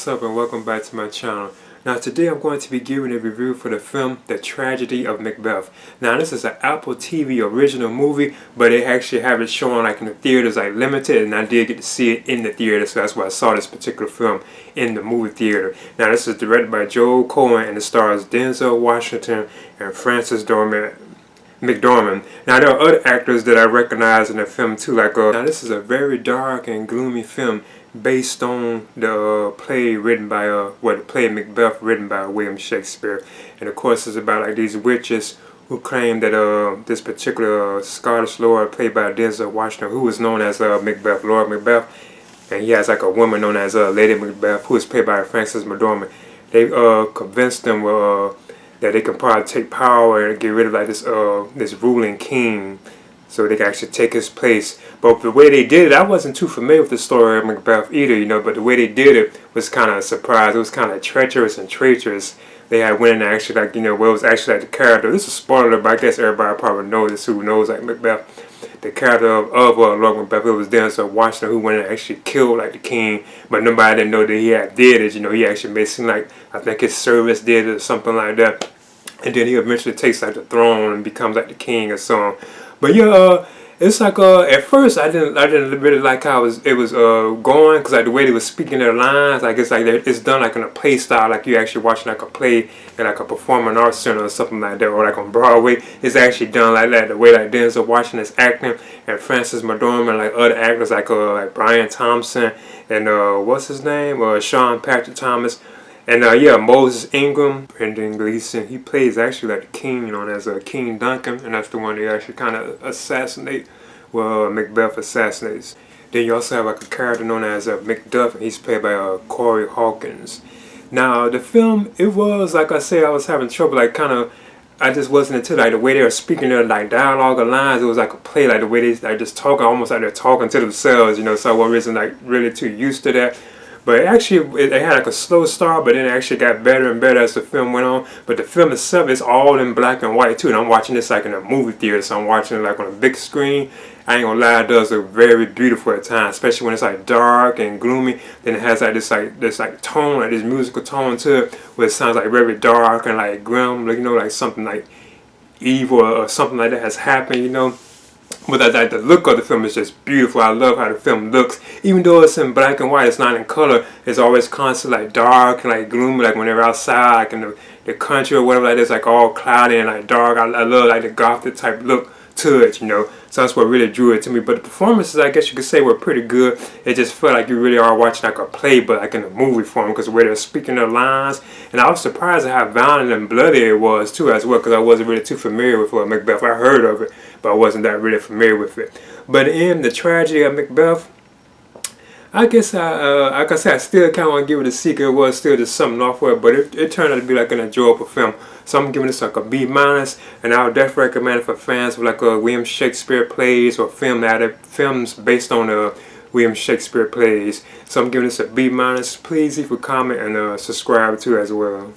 what's up and welcome back to my channel. Now today I'm going to be giving a review for the film The Tragedy of Macbeth. Now this is an Apple TV original movie, but they actually have it showing like in the theaters, like limited, and I did get to see it in the theater, so that's why I saw this particular film in the movie theater. Now this is directed by Joel Cohen and it stars Denzel Washington and Frances McDormand. Now there are other actors that I recognize in the film too, like now this is a very dark and gloomy film based on the play written by the play Macbeth written by William Shakespeare. And of course it's about like these witches who claim that this particular Scottish lord played by Denzel Washington, who was known as Macbeth, Lord Macbeth, and he has like a woman known as Lady Macbeth, who is played by Frances McDormand. They convinced them that they can probably take power and get rid of like this ruling king, so they can actually take his place. But the way they did it, I wasn't too familiar with the story of Macbeth either, you know, but the way they did it was kind of a surprise. It was kind of treacherous and traitorous. They had went in and actually like, you know, well, it was actually like the character, this is a spoiler, but I guess everybody probably knows this who knows like Macbeth. The character of Lord Macbeth, it was Denzel Washington who went and actually killed like the king, but nobody didn't know that he had did it, you know. He actually made it seem like, I think his servants did it or something like that. And then he eventually takes like the throne and becomes like the king or so on. But yeah, it's like at first I didn't really like how it was going, because like the way they were speaking their lines, like it's like it's done like in a play style, like you actually watching like a play at like a performing arts center or something like that, or like on Broadway. It's actually done like that, the way like Denzel Washington is acting, and Frances McDormand and like other actors like Brian Thompson and what's his name, Sean Patrick Thomas. And yeah, Moses Ingram, Brendan Gleeson, he plays actually like the king, known as King Duncan, and that's the one they actually kind of assassinate, well, Macbeth assassinates. Then you also have like a character known as Macduff, and he's played by Corey Hawkins. Now the film, it was, like I said, I was having trouble, like I just wasn't into like the way they were speaking their like dialogue or lines. It was like a play, like the way they like just talking, almost like they're talking to themselves, you know, so I wasn't like really too used to that. But actually, it had like a slow start, but then it actually got better and better as the film went on. But the film itself is all in black and white too, and I'm watching this like in a movie theater, so I'm watching it like on a big screen. I ain't gonna lie, it does look very beautiful at times, especially when it's like dark and gloomy. Then it has like this tone, like this musical tone to it, where it sounds like very dark and like grim, like, you know, like something like evil or something like that has happened, you know. But like the look of the film is just beautiful. I love how the film looks. Even though it's in black and white, it's not in color. It's always constantly like dark and like gloomy, like when they're outside, like in the country or whatever, like it's like all cloudy and like dark. I love like the gothic type look to it, you know. So that's what really drew it to me. But the performances, I guess you could say, were pretty good. It just felt like you really are watching like a play, but like in a movie form, because the way they're speaking their lines. And I was surprised at how violent and bloody it was too, as well, because I wasn't really too familiar with Macbeth. I heard of it, but I wasn't that really familiar with it. But in The Tragedy of Macbeth, I guess like I said, I still kind of want to give it a sequel. It was still just something off of it, but it turned out to be like an enjoyable film. So I'm giving this like a B-, and I would definitely recommend it for fans of like William Shakespeare plays or films based on William Shakespeare plays. So I'm giving this a B-. Please leave a comment and subscribe too as well.